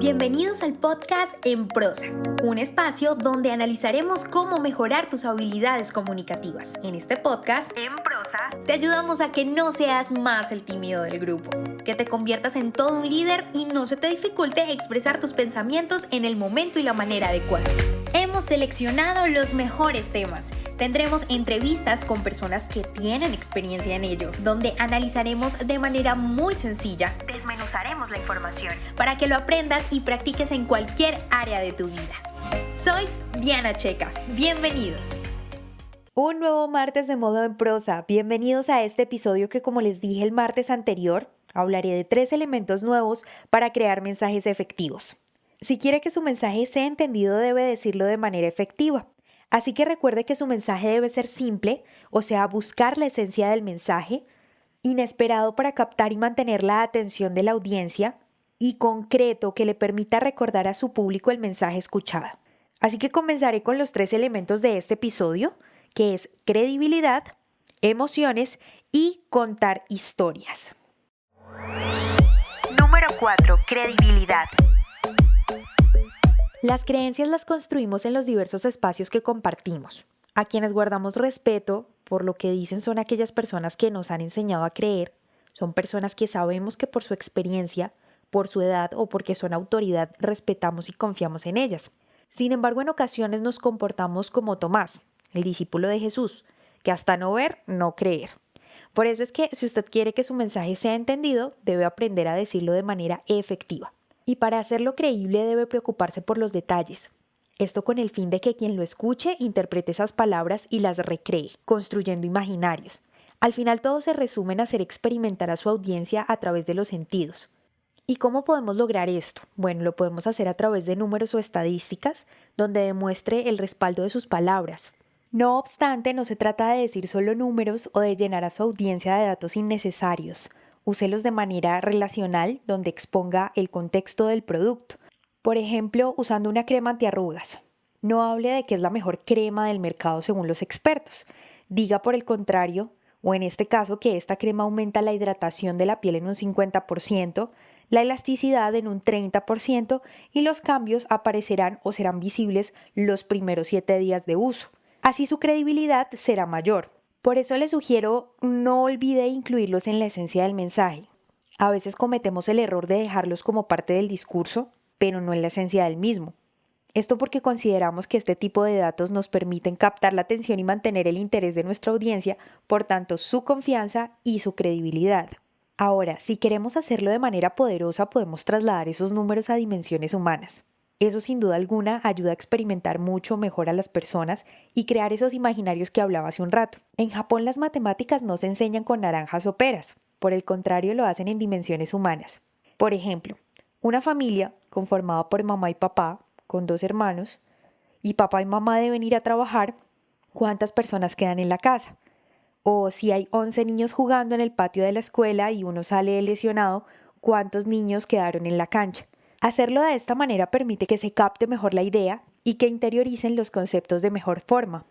Bienvenidos al podcast En Prosa, un espacio donde analizaremos cómo mejorar tus habilidades comunicativas. En este podcast, En Prosa, te ayudamos a que no seas más el tímido del grupo, que te conviertas en todo un líder y no se te dificulte expresar tus pensamientos en el momento y la manera adecuada. Hemos seleccionado los mejores temas. Tendremos entrevistas con personas que tienen experiencia en ello, donde analizaremos de manera muy sencilla, desmenuzaremos la información para que lo aprendas y practiques en cualquier área de tu vida. Soy Diana Checa, bienvenidos. Un nuevo martes de Modo en Prosa. Bienvenidos a este episodio que, como les dije el martes anterior, hablaré de 3 elementos nuevos para crear mensajes efectivos. Si quiere que su mensaje sea entendido, debe decirlo de manera efectiva. Así que recuerde que su mensaje debe ser simple, o sea, buscar la esencia del mensaje, inesperado para captar y mantener la atención de la audiencia, y concreto que le permita recordar a su público el mensaje escuchado. Así que comenzaré con los 3 elementos de este episodio, que es credibilidad, emociones y contar historias. Número 4. Credibilidad. Las creencias las construimos en los diversos espacios que compartimos. A quienes guardamos respeto por lo que dicen son aquellas personas que nos han enseñado a creer, son personas que sabemos que por su experiencia, por su edad o porque son autoridad respetamos y confiamos en ellas. Sin embargo, en ocasiones nos comportamos como Tomás, el discípulo de Jesús, que hasta no ver, no creer. Por eso es que si usted quiere que su mensaje sea entendido, debe aprender a decirlo de manera efectiva. Y para hacerlo creíble debe preocuparse por los detalles. Esto con el fin de que quien lo escuche interprete esas palabras y las recree, construyendo imaginarios. Al final todo se resume en hacer experimentar a su audiencia a través de los sentidos. ¿Y cómo podemos lograr esto? Bueno, lo podemos hacer a través de números o estadísticas, donde demuestre el respaldo de sus palabras. No obstante, no se trata de decir solo números o de llenar a su audiencia de datos innecesarios. Úselos de manera relacional, donde exponga el contexto del producto. Por ejemplo, usando una crema antiarrugas. No hable de que es la mejor crema del mercado según los expertos. Diga por el contrario, o en este caso, que esta crema aumenta la hidratación de la piel en un 50%, la elasticidad en un 30% y los cambios aparecerán o serán visibles los primeros 7 días de uso. Así su credibilidad será mayor. Por eso les sugiero no olvide incluirlos en la esencia del mensaje. A veces cometemos el error de dejarlos como parte del discurso, pero no en la esencia del mismo. Esto porque consideramos que este tipo de datos nos permiten captar la atención y mantener el interés de nuestra audiencia, por tanto su confianza y su credibilidad. Ahora, si queremos hacerlo de manera poderosa, podemos trasladar esos números a dimensiones humanas. Eso sin duda alguna ayuda a experimentar mucho mejor a las personas y crear esos imaginarios que hablaba hace un rato. En Japón las matemáticas no se enseñan con naranjas o peras, por el contrario lo hacen en dimensiones humanas. Por ejemplo, una familia conformada por mamá y papá, con 2 hermanos, y papá y mamá deben ir a trabajar, ¿cuántas personas quedan en la casa? O si hay 11 niños jugando en el patio de la escuela y uno sale lesionado, ¿cuántos niños quedaron en la cancha? Hacerlo de esta manera permite que se capte mejor la idea y que interioricen los conceptos de mejor forma.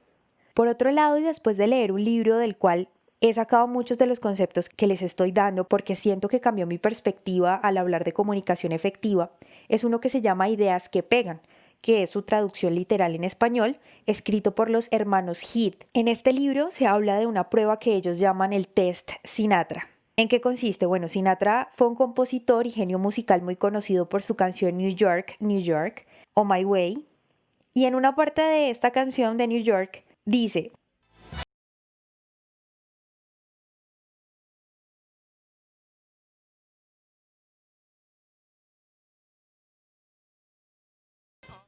Por otro lado, y después de leer un libro del cual he sacado muchos de los conceptos que les estoy dando porque siento que cambió mi perspectiva al hablar de comunicación efectiva, es uno que se llama Ideas que Pegan, que es su traducción literal en español, escrito por los hermanos Heath. En este libro se habla de una prueba que ellos llaman el test Sinatra. ¿En qué consiste? Bueno, Sinatra fue un compositor y genio musical muy conocido por su canción New York, New York, o My Way. Y en una parte de esta canción de New York dice: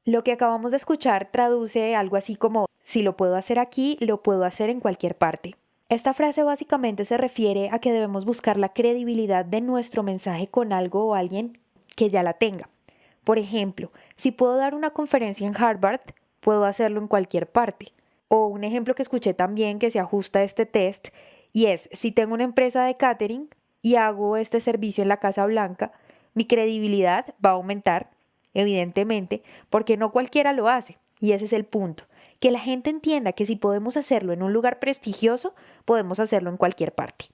lo que acabamos de escuchar traduce algo así como: si lo puedo hacer aquí, lo puedo hacer en cualquier parte. Esta frase básicamente se refiere a que debemos buscar la credibilidad de nuestro mensaje con algo o alguien que ya la tenga. Por ejemplo, si puedo dar una conferencia en Harvard, puedo hacerlo en cualquier parte. O un ejemplo que escuché también que se ajusta a este test y es: si tengo una empresa de catering y hago este servicio en la Casa Blanca, mi credibilidad va a aumentar, evidentemente, porque no cualquiera lo hace. Y ese es el punto, que la gente entienda que si podemos hacerlo en un lugar prestigioso, podemos hacerlo en cualquier parte.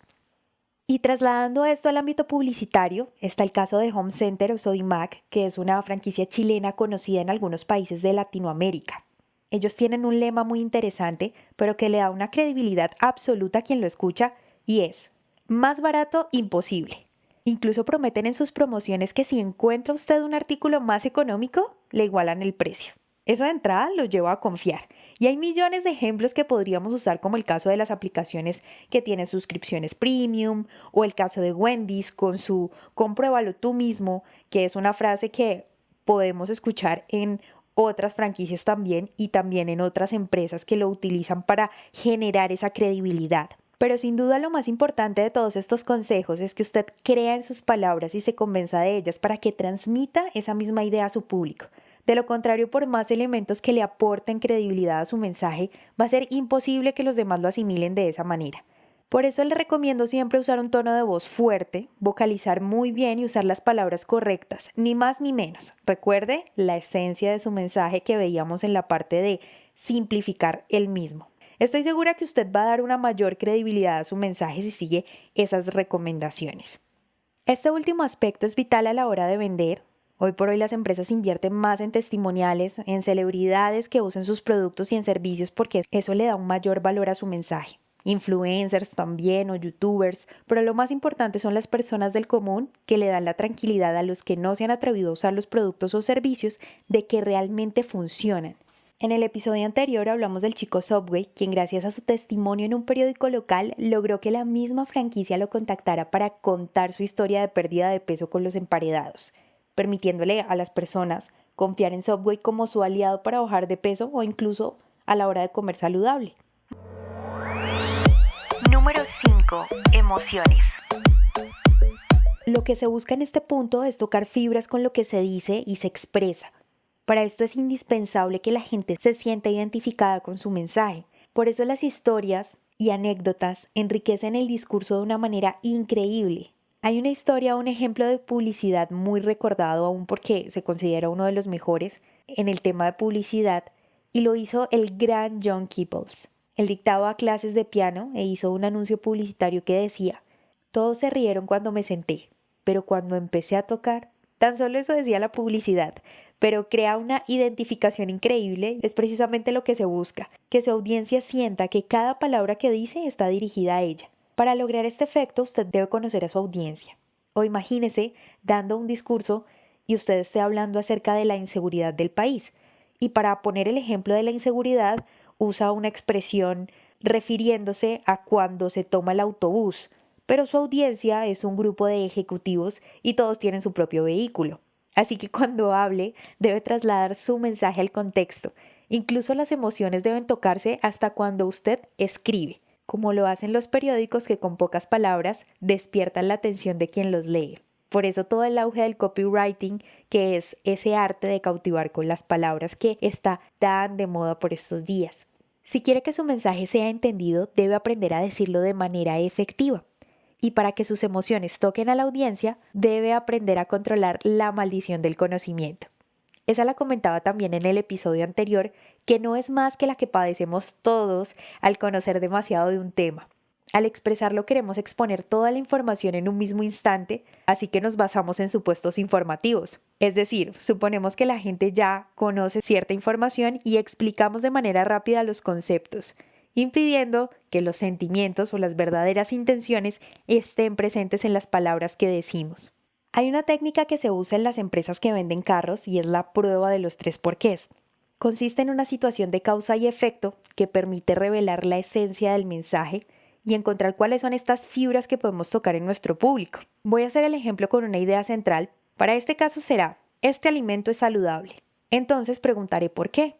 Y trasladando esto al ámbito publicitario, está el caso de Home Center o Sodimac, que es una franquicia chilena conocida en algunos países de Latinoamérica. Ellos tienen un lema muy interesante, pero que le da una credibilidad absoluta a quien lo escucha, y es: más barato imposible. Incluso prometen en sus promociones que si encuentra usted un artículo más económico, le igualan el precio. Eso de entrada lo lleva a confiar. Y hay millones de ejemplos que podríamos usar, como el caso de las aplicaciones que tienen suscripciones premium, o el caso de Wendy's con su "compruébalo tú mismo", que es una frase que podemos escuchar en otras franquicias también, y también en otras empresas que lo utilizan para generar esa credibilidad. Pero sin duda lo más importante de todos estos consejos es que usted crea en sus palabras y se convenza de ellas para que transmita esa misma idea a su público. De lo contrario, por más elementos que le aporten credibilidad a su mensaje, va a ser imposible que los demás lo asimilen de esa manera. Por eso le recomiendo siempre usar un tono de voz fuerte, vocalizar muy bien y usar las palabras correctas, ni más ni menos. Recuerde la esencia de su mensaje que veíamos en la parte de simplificar el mismo. Estoy segura que usted va a dar una mayor credibilidad a su mensaje si sigue esas recomendaciones. Este último aspecto es vital a la hora de vender. Hoy por hoy las empresas invierten más en testimoniales, en celebridades que usen sus productos y en servicios, porque eso le da un mayor valor a su mensaje. Influencers también o youtubers, pero lo más importante son las personas del común que le dan la tranquilidad a los que no se han atrevido a usar los productos o servicios de que realmente funcionan. En el episodio anterior hablamos del chico Subway, quien gracias a su testimonio en un periódico local logró que la misma franquicia lo contactara para contar su historia de pérdida de peso con los emparedados, permitiéndole a las personas confiar en Subway como su aliado para bajar de peso o incluso a la hora de comer saludable. Número 5. Emociones. Lo que se busca en este punto es tocar fibras con lo que se dice y se expresa. Para esto es indispensable que la gente se sienta identificada con su mensaje. Por eso las historias y anécdotas enriquecen el discurso de una manera increíble. Hay una historia, un ejemplo de publicidad muy recordado aún porque se considera uno de los mejores en el tema de publicidad, y lo hizo el gran John Keebles. Él dictaba clases de piano e hizo un anuncio publicitario que decía: todos se rieron cuando me senté, pero cuando empecé a tocar, tan solo eso decía la publicidad, pero crea una identificación increíble. Es precisamente lo que se busca, que su audiencia sienta que cada palabra que dice está dirigida a ella. Para lograr este efecto, usted debe conocer a su audiencia. O imagínese dando un discurso y usted esté hablando acerca de la inseguridad del país. Y para poner el ejemplo de la inseguridad, usa una expresión refiriéndose a cuando se toma el autobús, pero su audiencia es un grupo de ejecutivos y todos tienen su propio vehículo. Así que cuando hable, debe trasladar su mensaje al contexto. Incluso las emociones deben tocarse hasta cuando usted escribe, como lo hacen los periódicos que con pocas palabras despiertan la atención de quien los lee. Por eso todo el auge del copywriting, que es ese arte de cautivar con las palabras que está tan de moda por estos días. Si quiere que su mensaje sea entendido, debe aprender a decirlo de manera efectiva. Y para que sus emociones toquen a la audiencia, debe aprender a controlar la maldición del conocimiento. Esa la comentaba también en el episodio anterior, que no es más que la que padecemos todos al conocer demasiado de un tema. Al expresarlo queremos exponer toda la información en un mismo instante, así que nos basamos en supuestos informativos. Es decir, suponemos que la gente ya conoce cierta información y explicamos de manera rápida los conceptos, impidiendo que los sentimientos o las verdaderas intenciones estén presentes en las palabras que decimos. Hay una técnica que se usa en las empresas que venden carros y es la prueba de los 3 porqués. Consiste en una situación de causa y efecto que permite revelar la esencia del mensaje y encontrar cuáles son estas fibras que podemos tocar en nuestro público. Voy a hacer el ejemplo con una idea central. Para este caso será: este alimento es saludable. Entonces preguntaré ¿por qué?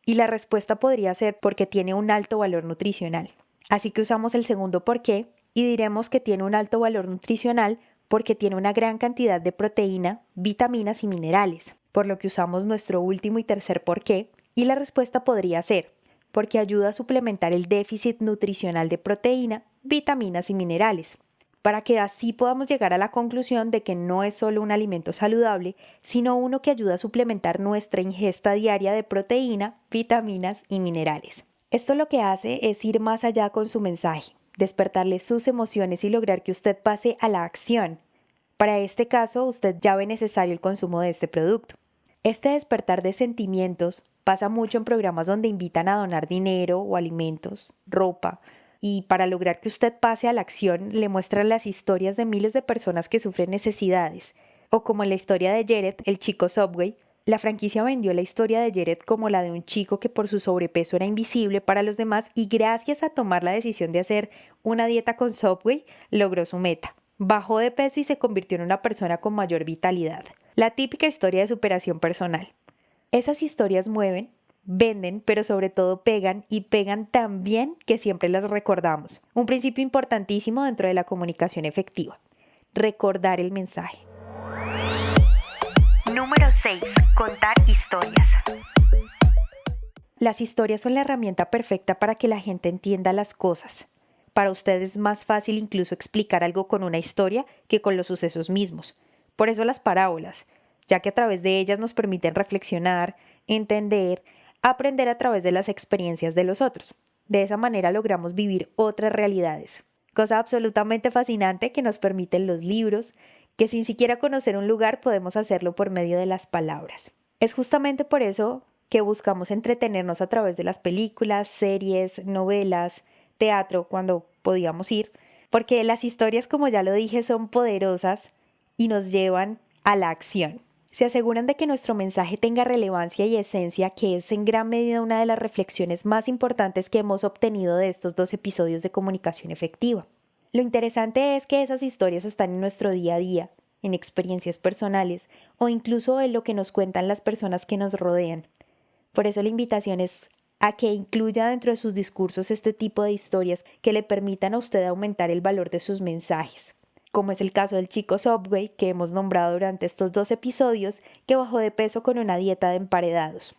Y la respuesta podría ser porque tiene un alto valor nutricional. Así que usamos el segundo por qué y diremos que tiene un alto valor nutricional porque tiene una gran cantidad de proteína, vitaminas y minerales, por lo que usamos nuestro último y tercer por qué, y la respuesta podría ser porque ayuda a suplementar el déficit nutricional de proteína, vitaminas y minerales, para que así podamos llegar a la conclusión de que no es solo un alimento saludable, sino uno que ayuda a suplementar nuestra ingesta diaria de proteína, vitaminas y minerales. Esto lo que hace es ir más allá con su mensaje, despertarle sus emociones y lograr que usted pase a la acción. Para este caso, usted ya ve necesario el consumo de este producto. Este despertar de sentimientos pasa mucho en programas donde invitan a donar dinero o alimentos, ropa, y para lograr que usted pase a la acción le muestran las historias de miles de personas que sufren necesidades. O como en la historia de Jared, el chico Subway, la franquicia vendió la historia de Jared como la de un chico que por su sobrepeso era invisible para los demás y gracias a tomar la decisión de hacer una dieta con Subway, logró su meta. Bajó de peso y se convirtió en una persona con mayor vitalidad. La típica historia de superación personal. Esas historias mueven, venden, pero sobre todo pegan y pegan tan bien que siempre las recordamos. Un principio importantísimo dentro de la comunicación efectiva. Recordar el mensaje. Número 6. Contar historias. Las historias son la herramienta perfecta para que la gente entienda las cosas. Para ustedes es más fácil incluso explicar algo con una historia que con los sucesos mismos. Por eso las parábolas, ya que a través de ellas nos permiten reflexionar, entender, aprender a través de las experiencias de los otros. De esa manera logramos vivir otras realidades. Cosa absolutamente fascinante que nos permiten los libros, que sin siquiera conocer un lugar podemos hacerlo por medio de las palabras. Es justamente por eso que buscamos entretenernos a través de las películas, series, novelas, teatro, cuando podíamos ir, porque las historias, como ya lo dije, son poderosas y nos llevan a la acción. Se aseguran de que nuestro mensaje tenga relevancia y esencia, que es en gran medida una de las reflexiones más importantes que hemos obtenido de estos 2 episodios de comunicación efectiva. Lo interesante es que esas historias están en nuestro día a día, en experiencias personales o incluso en lo que nos cuentan las personas que nos rodean. Por eso la invitación es a que incluya dentro de sus discursos este tipo de historias que le permitan a usted aumentar el valor de sus mensajes. Como es el caso del chico Subway que hemos nombrado durante estos 2 episodios, que bajó de peso con una dieta de emparedados.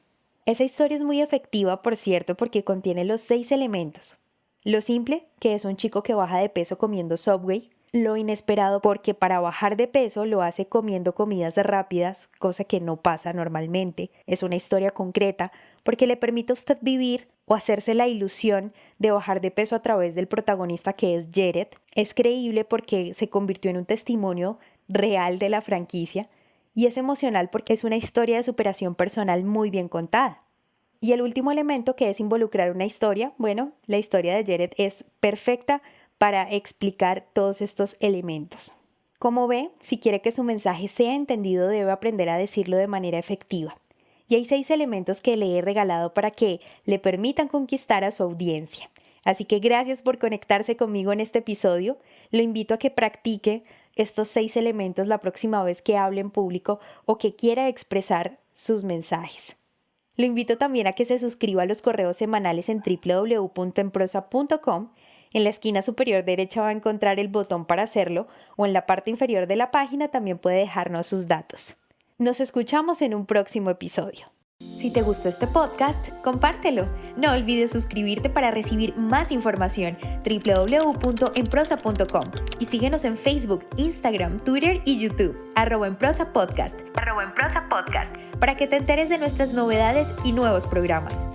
Esa historia es muy efectiva, por cierto, porque contiene los 6 elementos. Lo simple, que es un chico que baja de peso comiendo Subway. Lo inesperado, porque para bajar de peso lo hace comiendo comidas rápidas, cosa que no pasa normalmente. Es una historia concreta, porque le permite a usted vivir o hacerse la ilusión de bajar de peso a través del protagonista, que es Jared. Es creíble porque se convirtió en un testimonio real de la franquicia y es emocional porque es una historia de superación personal muy bien contada. Y el último elemento, que es involucrar una historia, bueno, la historia de Jared es perfecta para explicar todos estos elementos. Como ve, si quiere que su mensaje sea entendido, debe aprender a decirlo de manera efectiva. Y hay 6 elementos que le he regalado para que le permitan conquistar a su audiencia. Así que gracias por conectarse conmigo en este episodio. Lo invito a que practique estos 6 elementos la próxima vez que hable en público o que quiera expresar sus mensajes. Lo invito también a que se suscriba a los correos semanales en www.enprosa.com. En la esquina superior derecha va a encontrar el botón para hacerlo o en la parte inferior de la página también puede dejarnos sus datos. Nos escuchamos en un próximo episodio. Si te gustó este podcast, compártelo. No olvides suscribirte para recibir más información. www.enprosa.com y síguenos en Facebook, Instagram, Twitter y YouTube. @enprosapodcast. para que te enteres de nuestras novedades y nuevos programas.